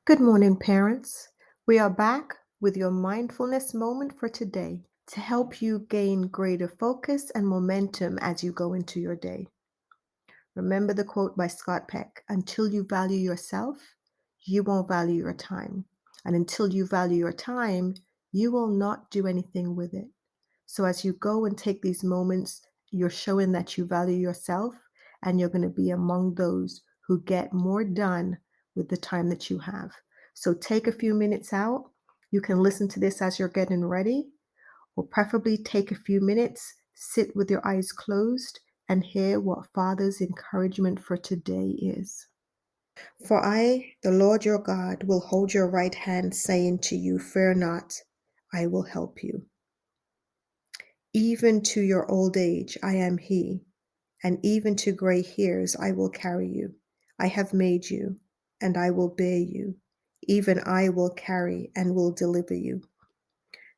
Good morning, parents. We are back with your mindfulness moment for today to help you gain greater focus and momentum as you go into your day. Remember the quote by Scott Peck: until you value yourself, you won't value your time. And until you value your time, you will not do anything with it. So as you go and take these moments, you're showing that you value yourself and you're going to be among those who get more done with the time that you have. So take a few minutes out. You can listen to this as you're getting ready, or preferably take a few minutes, sit with your eyes closed, and hear what Father's encouragement for today is. For I, the Lord your God, will hold your right hand, saying to you, fear not, I will help you. Even to your old age I am he, and even to gray hairs I will carry you. I have made you, and I will bear you. Even I will carry and will deliver you.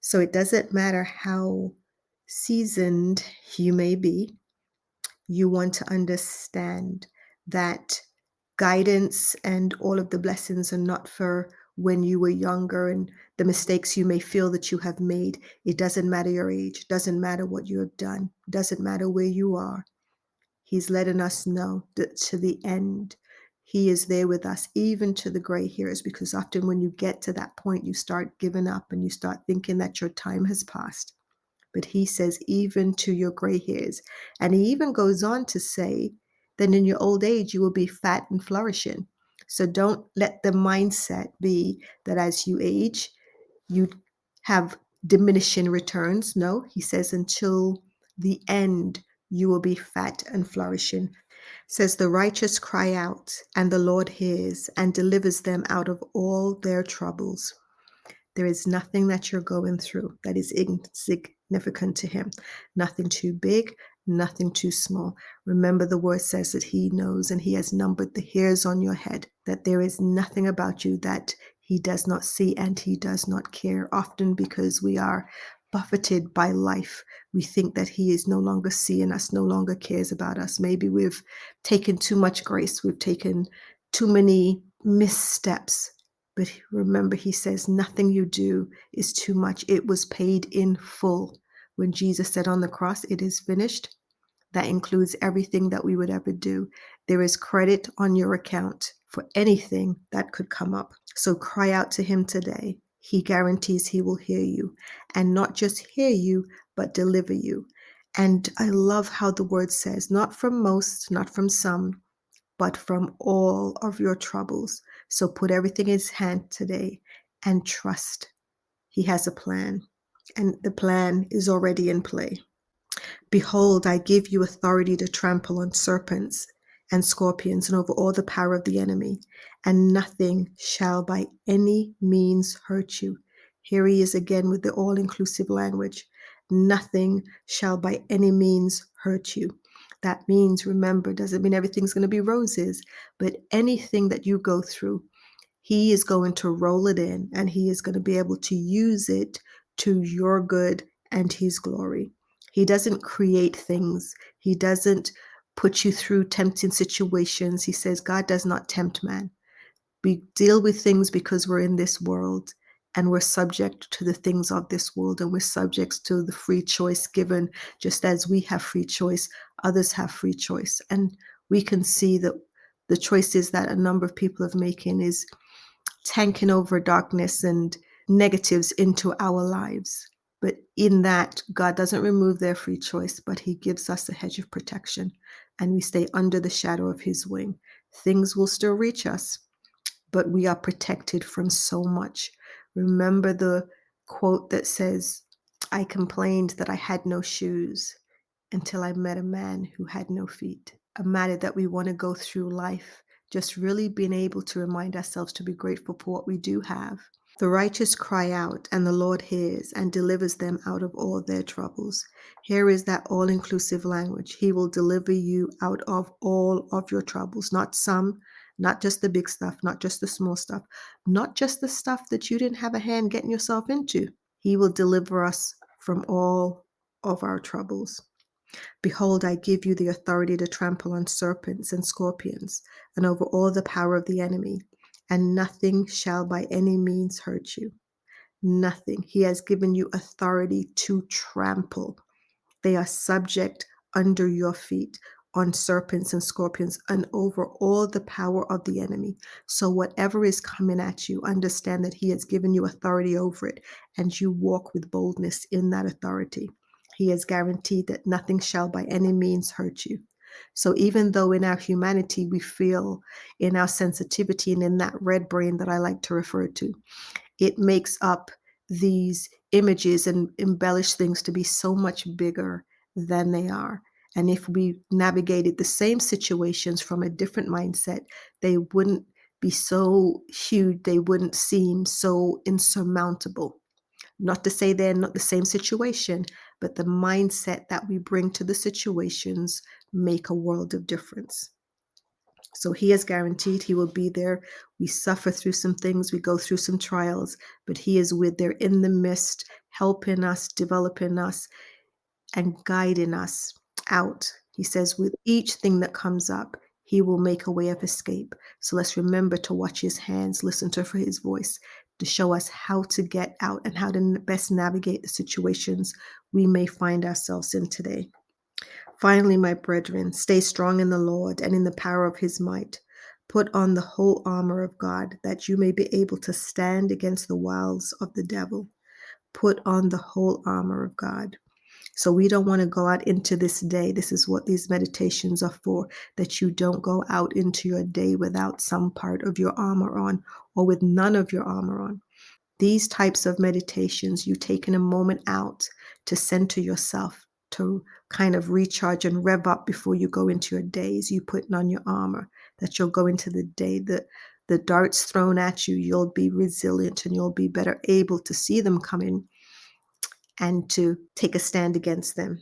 So it doesn't matter how seasoned you may be, you want to understand that guidance and all of the blessings are not for when you were younger and the mistakes you may feel that you have made. It doesn't matter your age, doesn't matter what you have done, doesn't matter where you are. He's letting us know that to the end, He is there with us, even to the gray hairs, because often when you get to that point, you start giving up and you start thinking that your time has passed. But He says, even to your gray hairs. And He even goes on to say that in your old age, you will be fat and flourishing. So don't let the mindset be that as you age, you have diminishing returns. No, He says, until the end, you will be fat and flourishing. Says the righteous cry out, and the Lord hears and delivers them out of all their troubles. There is nothing that you're going through that is insignificant to Him. Nothing too big, nothing too small. Remember, the word says that He knows and He has numbered the hairs on your head, that there is nothing about you that He does not see and He does not care. Often, because we are buffeted by life, we think that He is no longer seeing us, no longer cares about us. Maybe we've taken too much grace, we've taken too many missteps. But remember, He says, nothing you do is too much. It was paid in full. When Jesus said on the cross, it is finished, that includes everything that we would ever do. There is credit on your account for anything that could come up. So cry out to Him today. He guarantees He will hear you, and not just hear you, but deliver you. And I love how the word says, not from most, not from some, but from all of your troubles. So put everything in His hand today and trust. He has a plan, and the plan is already in play. Behold, I give you authority to trample on serpents and scorpions and over all the power of the enemy, and nothing shall by any means hurt you. Here He is again with the all inclusive language. Nothing shall by any means hurt you. That means, remember, doesn't mean everything's going to be roses, but anything that you go through, He is going to roll it in and He is going to be able to use it to your good and His glory. He doesn't create things. He doesn't put you through tempting situations. He says God does not tempt man. We deal with things because we're in this world and we're subject to the things of this world, and we're subject to the free choice given. Just as we have free choice, others have free choice. And we can see that the choices that a number of people are making is tanking over darkness and negatives into our lives. But in that, God doesn't remove their free choice, but He gives us a hedge of protection, and we stay under the shadow of His wing. Things will still reach us, but we are protected from so much. Remember the quote that says, I complained that I had no shoes until I met a man who had no feet. A matter that we want to go through life, just really being able to remind ourselves to be grateful for what we do have. The righteous cry out, and the Lord hears and delivers them out of all their troubles. Here is that all inclusive language. He will deliver you out of all of your troubles, not some, not just the big stuff, not just the small stuff, not just the stuff that you didn't have a hand getting yourself into. He will deliver us from all of our troubles. Behold, I give you the authority to trample on serpents and scorpions and over all the power of the enemy, and nothing shall by any means hurt you. Nothing. He has given you authority to trample. They are subject under your feet on serpents and scorpions and over all the power of the enemy. So, whatever is coming at you, understand that He has given you authority over it, and you walk with boldness in that authority. He has guaranteed that nothing shall by any means hurt you. So, even though in our humanity we feel, in our sensitivity and in that red brain that I like to refer to, it makes up these images and embellish things to be so much bigger than they are. And if we navigated the same situations from a different mindset, they wouldn't be so huge, they wouldn't seem so insurmountable. Not to say they're not the same situation, but the mindset that we bring to the situations make a world of difference. So He has guaranteed He will be there. We suffer through some things, we go through some trials, but He is with there in the midst, helping us, developing us, and guiding us out. He says, with each thing that comes up, He will make a way of escape. So let's remember to watch His hands, listen to for His voice, to show us how to get out and how to best navigate the situations we may find ourselves in today. Finally, my brethren, stay strong in the Lord and in the power of His might. Put on the whole armor of God, that you may be able to stand against the wiles of the devil. Put on the whole armor of God. So we don't want to go out into this day. This is what these meditations are for, that you don't go out into your day without some part of your armor on, or with none of your armor on. These types of meditations, you taking a moment out to center yourself, to kind of recharge and rev up before you go into your days. You putting on your armor, that you'll go into the day, the darts thrown at you, you'll be resilient and you'll be better able to see them coming and to take a stand against them.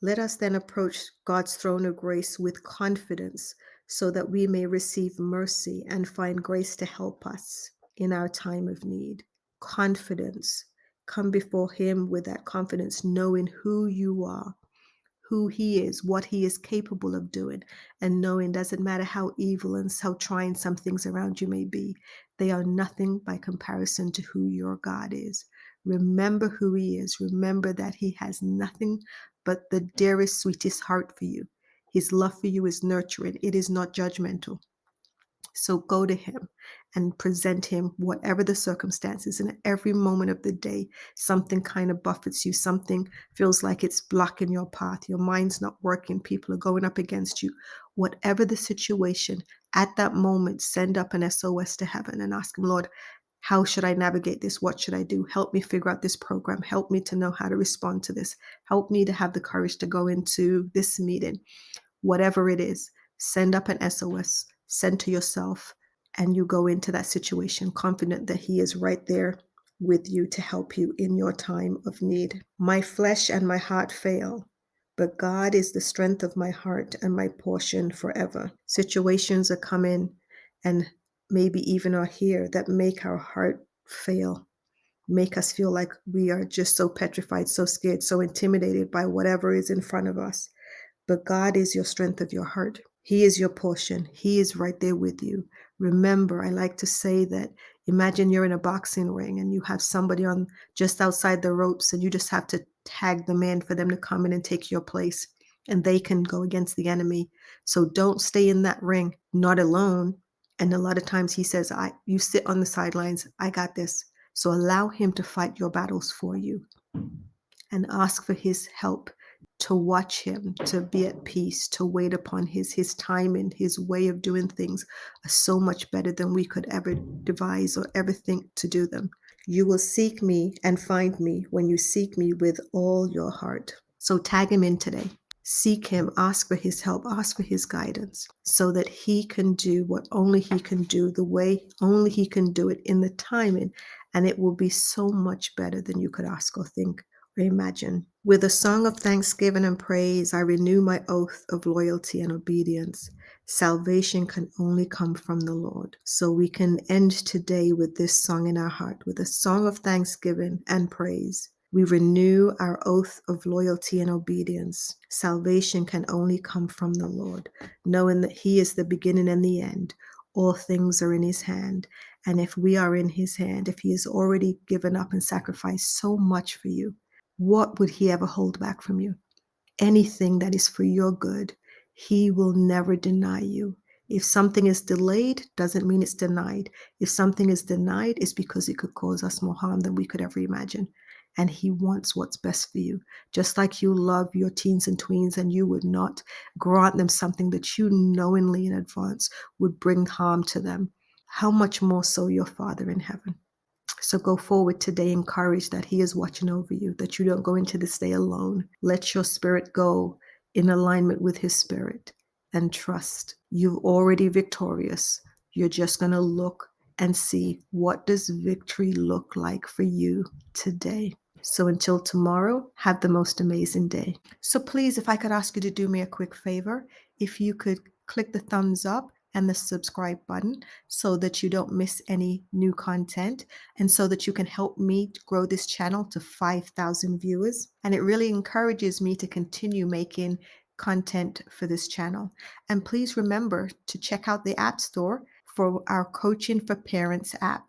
Let us then approach God's throne of grace with confidence, so that we may receive mercy and find grace to help us in our time of need. Confidence. Come before Him with that confidence, knowing who you are, who He is, what He is capable of doing, and knowing doesn't matter how evil and how trying some things around you may be, they are nothing by comparison to who your God is. Remember who He is. Remember that He has nothing but the dearest, sweetest heart for you. His love for you is nurturing. It is not judgmental. So go to Him and present Him whatever the circumstances. And at every moment of the day, something kind of buffets you. Something feels like it's blocking your path. Your mind's not working. People are going up against you. Whatever the situation, at that moment, send up an SOS to heaven and ask Him, Lord, how should I navigate this? What should I do? Help me figure out this program. Help me to know how to respond to this. Help me to have the courage to go into this meeting. Whatever it is, send up an SOS, send to yourself, and you go into that situation confident that He is right there with you to help you in your time of need. My flesh and my heart fail, but God is the strength of my heart and my portion forever. Situations are coming and maybe even are here that make our heart fail, make us feel like we are just so petrified, so scared, so intimidated by whatever is in front of us. But God is your strength of your heart. He is your portion. He is right there with you. Remember, I like to say that, imagine you're in a boxing ring and you have somebody on just outside the ropes, and you just have to tag them in for them to come in and take your place, and they can go against the enemy. So don't stay in that ring, not alone. And a lot of times He says, you sit on the sidelines. I got this. So allow Him to fight your battles for you, and ask for His help, to watch Him, to be at peace, to wait upon His timing, His way of doing things are so much better than we could ever devise or ever think to do them. You will seek me and find me when you seek me with all your heart. So tag Him in today. Seek Him, ask for His help, ask for His guidance, so that He can do what only He can do, the way only He can do it, in the timing, and it will be so much better than you could ask or think or imagine. With a song of thanksgiving and praise, I renew my oath of loyalty and obedience. Salvation can only come from the Lord. So we can end today with this song in our heart, with a song of thanksgiving and praise. We renew our oath of loyalty and obedience. Salvation can only come from the Lord, knowing that He is the beginning and the end. All things are in his hand. And if we are in his hand, if he has already given up and sacrificed so much for you, what would he ever hold back from you? Anything that is for your good, he will never deny you. If something is delayed, doesn't mean it's denied. If something is denied, it's because it could cause us more harm than we could ever imagine. And he wants what's best for you. Just like you love your teens and tweens and you would not grant them something that you knowingly in advance would bring harm to them, how much more so your Father in heaven? So go forward today encouraged that he is watching over you, that you don't go into this day alone. Let your spirit go in alignment with his spirit and trust. You're already victorious. You're just going to look and see, what does victory look like for you today? So until tomorrow, have the most amazing day. So please, if I could ask you to do me a quick favor, if you could click the thumbs up and the subscribe button so that you don't miss any new content and so that you can help me to grow this channel to 5,000 viewers. And it really encourages me to continue making content for this channel. And please remember to check out the App Store for our Coaching for Parents app.